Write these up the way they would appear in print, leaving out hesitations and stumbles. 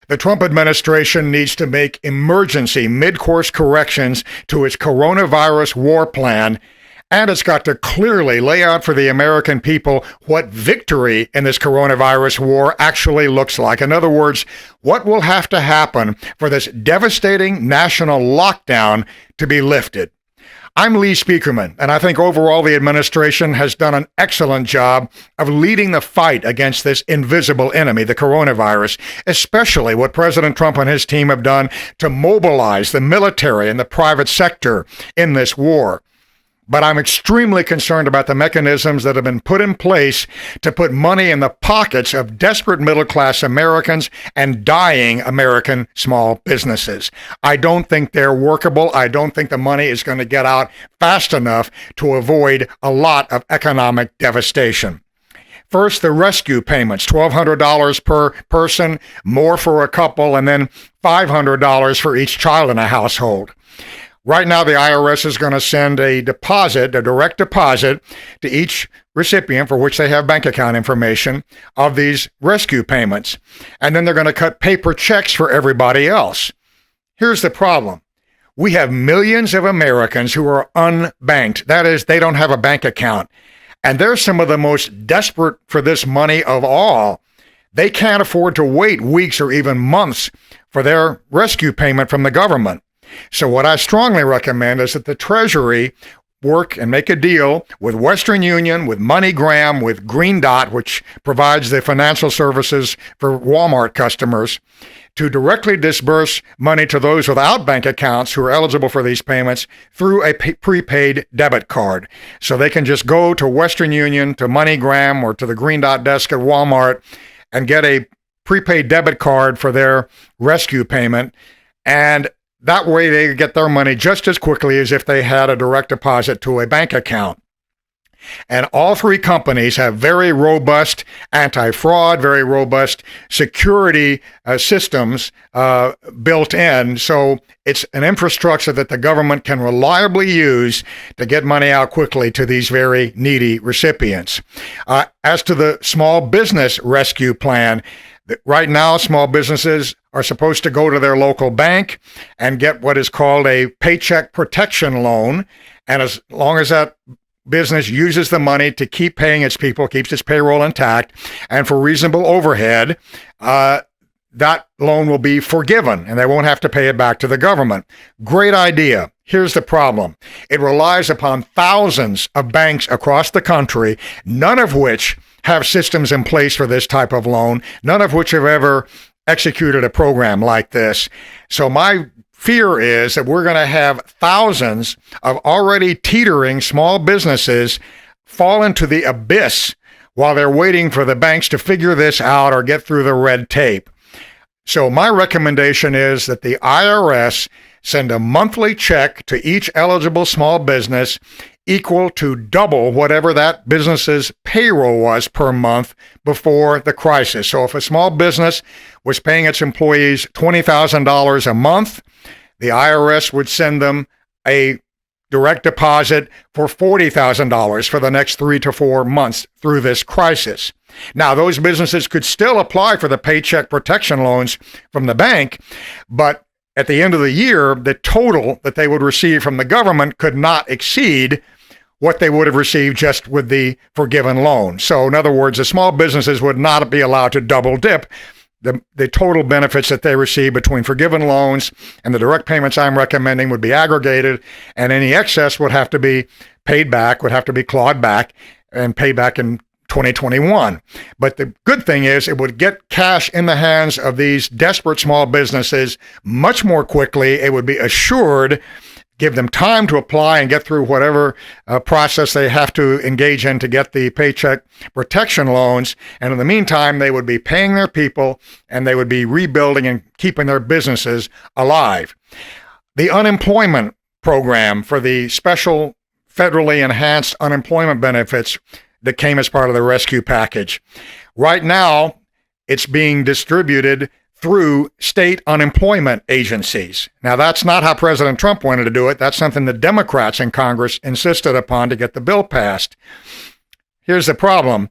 The Trump administration needs to make emergency mid-course corrections to its coronavirus war plan, and it's got to clearly lay out for the American people what victory in this coronavirus war actually looks like. In other words, what will have to happen for this devastating national lockdown to be lifted. I'm Lee Spieckerman, and I think overall the administration has done an excellent job of leading the fight against this invisible enemy, the coronavirus, especially what President Trump and his team have done to mobilize the military and the private sector in this war. But I'm extremely concerned about the mechanisms that have been put in place to put money in the pockets of desperate middle-class Americans and dying American small businesses. I don't think they're workable. I don't think the money is going to get out fast enough to avoid a lot of economic devastation. First, the rescue payments, $1,200 per person, more for a couple, and then $500 for each child in a household. Right now, the IRS is going to send a deposit, a direct deposit, to each recipient for which they have bank account information of these rescue payments. And then they're going to cut paper checks for everybody else. Here's the problem. We have millions of Americans who are unbanked. That is, they don't have a bank account. And they're some of the most desperate for this money of all. They can't afford to wait weeks or even months for their rescue payment from the government. So what I strongly recommend is that the Treasury work and make a deal with Western Union, with MoneyGram, with Green Dot, which provides the financial services for Walmart customers, to directly disburse money to those without bank accounts who are eligible for these payments through a prepaid debit card. So they can just go to Western Union, to MoneyGram, or to the Green Dot desk at Walmart and get a prepaid debit card for their rescue payment. And that way they get their money just as quickly as if they had a direct deposit to a bank account. And all three companies have very robust anti-fraud, very robust security systems built in. So it's an infrastructure that the government can reliably use to get money out quickly to these very needy recipients. As to the small business rescue plan, right now, small businesses are supposed to go to their local bank and get what is called a paycheck protection loan. And as long as that business uses the money to keep paying its people, keeps its payroll intact, and for reasonable overhead, that loan will be forgiven and they won't have to pay it back to the government. Great idea. Here's the problem. It relies upon thousands of banks across the country, none of which have systems in place for this type of loan, none of which have ever executed a program like this. So my fear is that we're going to have thousands of already teetering small businesses fall into the abyss while they're waiting for the banks to figure this out or get through the red tape. So my recommendation is that the IRS send a monthly check to each eligible small business equal to double whatever that business's payroll was per month before the crisis. So if a small business was paying its employees $20,000 a month, the IRS would send them a direct deposit for $40,000 for the next 3 to 4 months through this crisis. Now, those businesses could still apply for the paycheck protection loans from the bank, but at the end of the year, the total that they would receive from the government could not exceed what they would have received just with the forgiven loan. So in other words, the small businesses would not be allowed to double dip. The total benefits that they receive between forgiven loans and the direct payments I'm recommending would be aggregated, and any excess would have to be paid back, would have to be clawed back and paid back in 2021. But the good thing is it would get cash in the hands of these desperate small businesses much more quickly. It would be assured, give them time to apply and get through whatever process they have to engage in to get the paycheck protection loans. And in the meantime, they would be paying their people and they would be rebuilding and keeping their businesses alive. The unemployment program for the special federally enhanced unemployment benefits that came as part of the rescue package. Right now, it's being distributed through state unemployment agencies. Now, that's not how President Trump wanted to do it. That's something the Democrats in Congress insisted upon to get the bill passed. Here's the problem.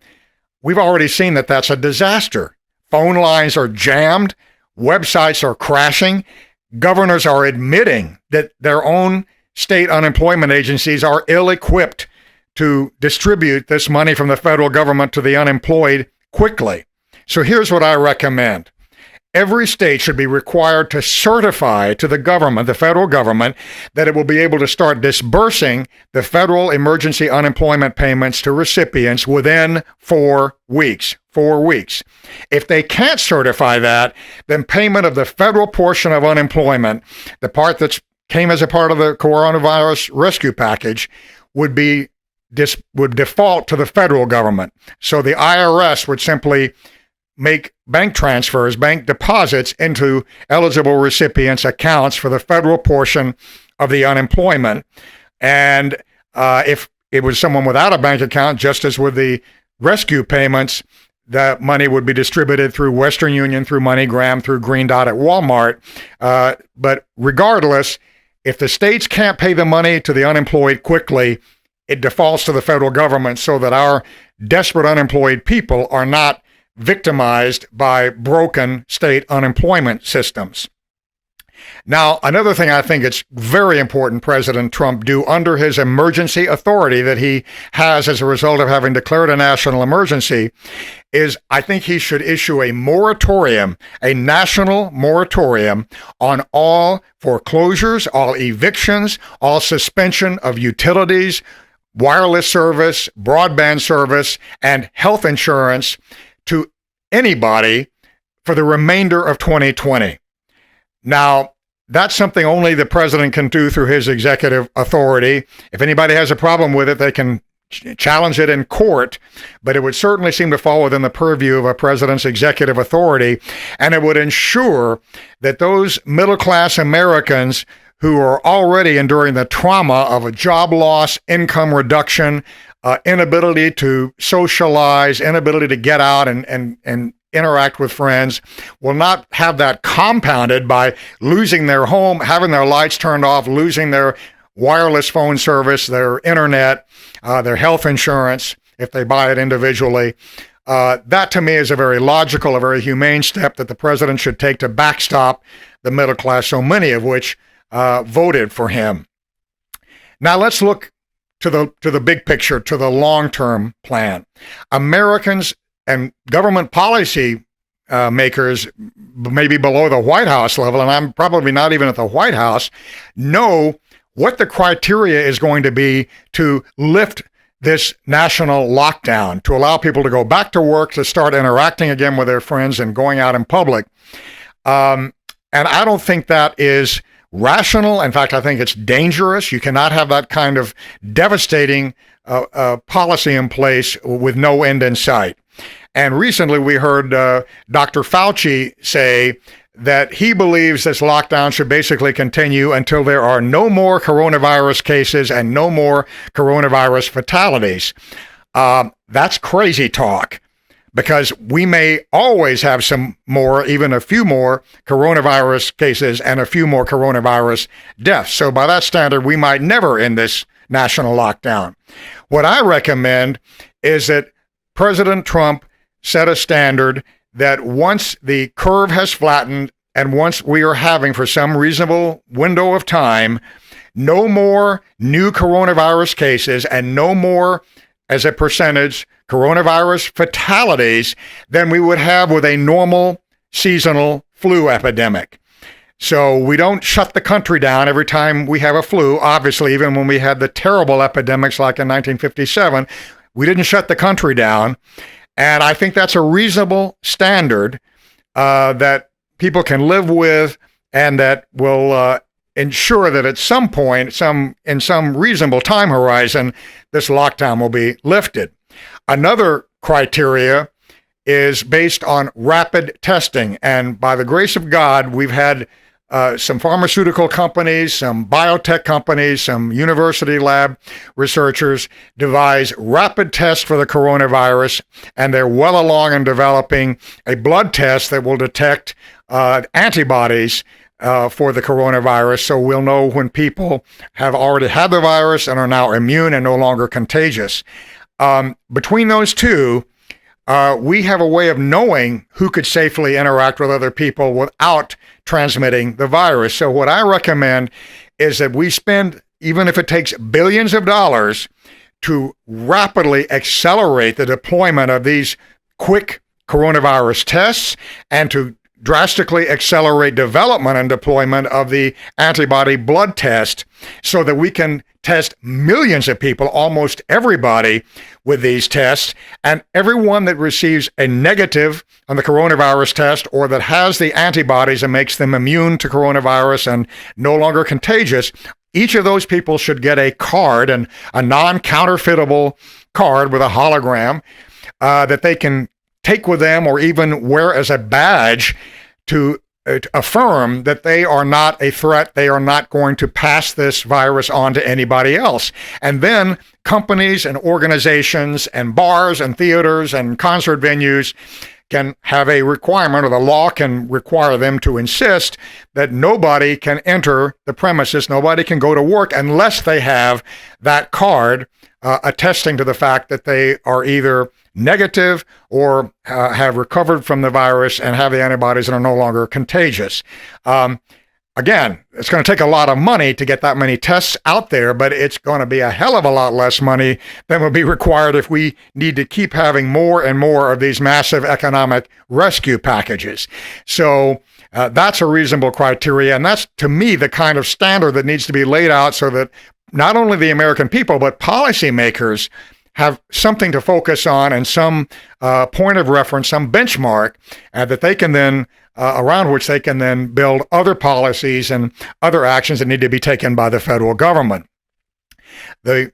We've already seen that that's a disaster. Phone lines are jammed. Websites are crashing. Governors are admitting that their own state unemployment agencies are ill-equipped to distribute this money from the federal government to the unemployed quickly. So here's what I recommend. Every state should be required to certify to the government, the federal government, that it will be able to start disbursing the federal emergency unemployment payments to recipients within 4 weeks. 4 weeks. If they can't certify that, then payment of the federal portion of unemployment, the part that came as a part of the coronavirus rescue package, would default to the federal government. So the IRS would simply make bank transfers, bank deposits into eligible recipients' accounts for the federal portion of the unemployment. And if it was someone without a bank account, just as with the rescue payments, that money would be distributed through Western Union, through MoneyGram, through Green Dot at Walmart. But regardless, if the states can't pay the money to the unemployed quickly, it defaults to the federal government so that our desperate unemployed people are not victimized by broken state unemployment systems. Now, another thing I think it's very important President Trump do under his emergency authority that he has as a result of having declared a national emergency is I think he should issue a moratorium, a national moratorium on all foreclosures, all evictions, all suspension of utilities, wireless service, broadband service, and health insurance to anybody for the remainder of 2020. Now, that's something only the president can do through his executive authority. If anybody has a problem with it, they can challenge it in court, but it would certainly seem to fall within the purview of a president's executive authority, and it would ensure that those middle-class Americans who are already enduring the trauma of a job loss, income reduction, inability to socialize, inability to get out and interact with friends, will not have that compounded by losing their home, having their lights turned off, losing their wireless phone service, their internet, their health insurance, if they buy it individually. That to me is a very logical, a very humane step that the president should take to backstop the middle class, so many of which voted for him. Now let's look to the big picture, to the long-term plan. Americans and government policy makers, maybe below the White House level, and I'm probably not even at the White House, know what the criteria is going to be to lift this national lockdown, to allow people to go back to work, to start interacting again with their friends and going out in public. And I don't think that is rational. In fact, I think it's dangerous. You cannot have that kind of devastating policy in place with no end in sight. And recently we heard Dr. Fauci say that he believes this lockdown should basically continue until there are no more coronavirus cases and no more coronavirus fatalities. That's crazy talk, because we may always have some more, even a few more coronavirus cases and a few more coronavirus deaths. So by that standard, we might never end this national lockdown. What I recommend is that President Trump set a standard that once the curve has flattened and once we are having, for some reasonable window of time, no more new coronavirus cases and no more, as a percentage, coronavirus fatalities than we would have with a normal seasonal flu epidemic. So we don't shut the country down every time we have a flu. Obviously, even when we had the terrible epidemics like in 1957, we didn't shut the country down. And I think that's a reasonable standard that people can live with and that will ensure that at some point, in some reasonable time horizon, this lockdown will be lifted. Another criteria is based on rapid testing. And by the grace of God, we've had some pharmaceutical companies, some biotech companies, some university lab researchers devise rapid tests for the coronavirus, and they're well along in developing a blood test that will detect antibodies for the coronavirus, so we'll know when people have already had the virus and are now immune and no longer contagious. Between those two, we have a way of knowing who could safely interact with other people without transmitting the virus. So what I recommend is that we spend, even if it takes billions of dollars, to rapidly accelerate the deployment of these quick coronavirus tests and to drastically accelerate development and deployment of the antibody blood test so that we can test millions of people, almost everybody, with these tests. And everyone that receives a negative on the coronavirus test or that has the antibodies that makes them immune to coronavirus and no longer contagious, each of those people should get a card, and a non-counterfeitable card with a hologram that they can take with them or even wear as a badge to affirm that they are not a threat. They are not going to pass this virus on to anybody else. And then companies and organizations and bars and theaters and concert venues can have a requirement, or the law can require them to insist that nobody can enter the premises, nobody can go to work unless they have that card attesting to the fact that they are either negative or have recovered from the virus and have the antibodies and are no longer contagious. Again, it's going to take a lot of money to get that many tests out there, but it's going to be a hell of a lot less money than would be required if we need to keep having more and more of these massive economic rescue packages. So that's a reasonable criteria, and that's, to me, the kind of standard that needs to be laid out so that not only the American people, but policymakers have something to focus on and some point of reference, some benchmark that they can then, around which they can then build other policies and other actions that need to be taken by the federal government. The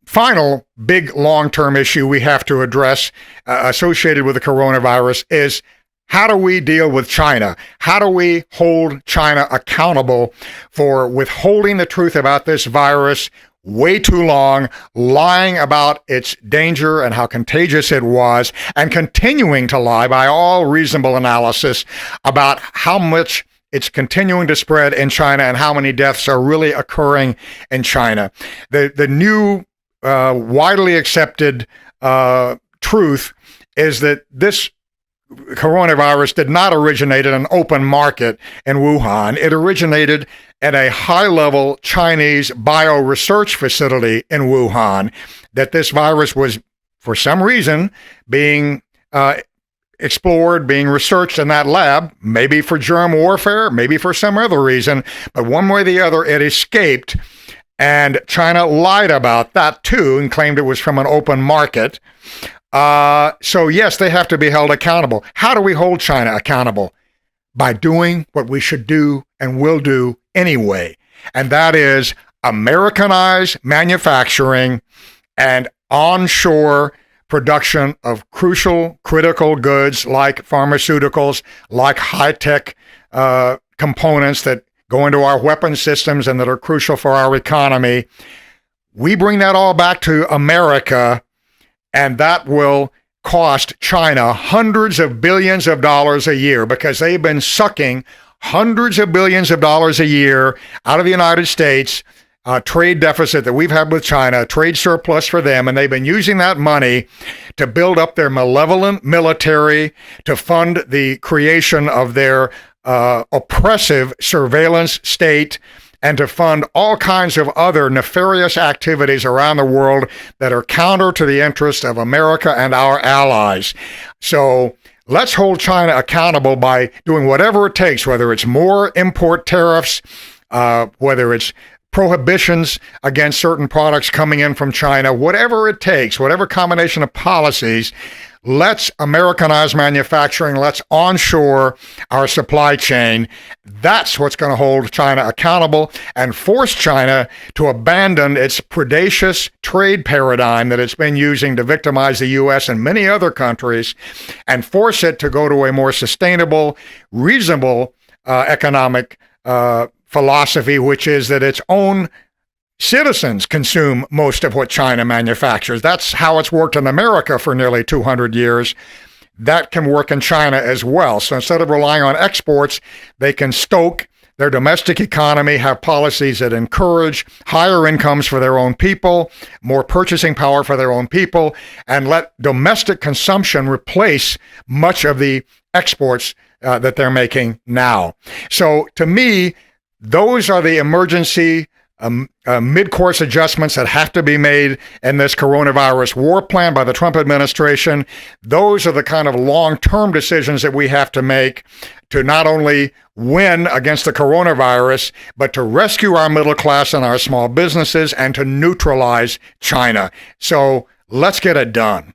final big long-term issue we have to address associated with the coronavirus is, how do we deal with China? How do we hold China accountable for withholding the truth about this virus way too long, lying about its danger and how contagious it was, and continuing to lie by all reasonable analysis about how much it's continuing to spread in China and how many deaths are really occurring in China? The new widely accepted truth is that this coronavirus did not originate in an open market in Wuhan. It originated at a high-level Chinese bioresearch facility in Wuhan, that this virus was, for some reason, being explored, being researched in that lab, maybe for germ warfare, maybe for some other reason, but one way or the other, it escaped, and China lied about that too and claimed it was from an open market. So yes, they have to be held accountable. How do we hold China accountable? By doing what we should do and will do anyway. And that is Americanize manufacturing and onshore production of crucial, critical goods like pharmaceuticals, like high-tech components that go into our weapon systems and that are crucial for our economy. We bring that all back to America, and that will cost China hundreds of billions of dollars a year, because they've been sucking hundreds of billions of dollars a year out of the United States, trade deficit that we've had with China, trade surplus for them, and they've been using that money to build up their malevolent military, to fund the creation of their oppressive surveillance state, and to fund all kinds of other nefarious activities around the world that are counter to the interests of America and our allies. So let's hold China accountable by doing whatever it takes, whether it's more import tariffs, whether it's prohibitions against certain products coming in from China, whatever it takes, whatever combination of policies. Let's Americanize manufacturing. Let's onshore our supply chain. That's what's going to hold China accountable and force China to abandon its predacious trade paradigm that it's been using to victimize the U.S. and many other countries, and force it to go to a more sustainable, reasonable economic philosophy, which is that its own citizens consume most of what China manufactures. That's how it's worked in America for nearly 200 years. That can work in China as well. So instead of relying on exports, they can stoke their domestic economy, have policies that encourage higher incomes for their own people, more purchasing power for their own people, and let domestic consumption replace much of the exports that they're making now. So to me, those are the emergency mid-course adjustments that have to be made in this coronavirus war plan by the Trump administration. Those are the kind of long-term decisions that we have to make to not only win against the coronavirus, but to rescue our middle class and our small businesses and to neutralize China. So let's get it done.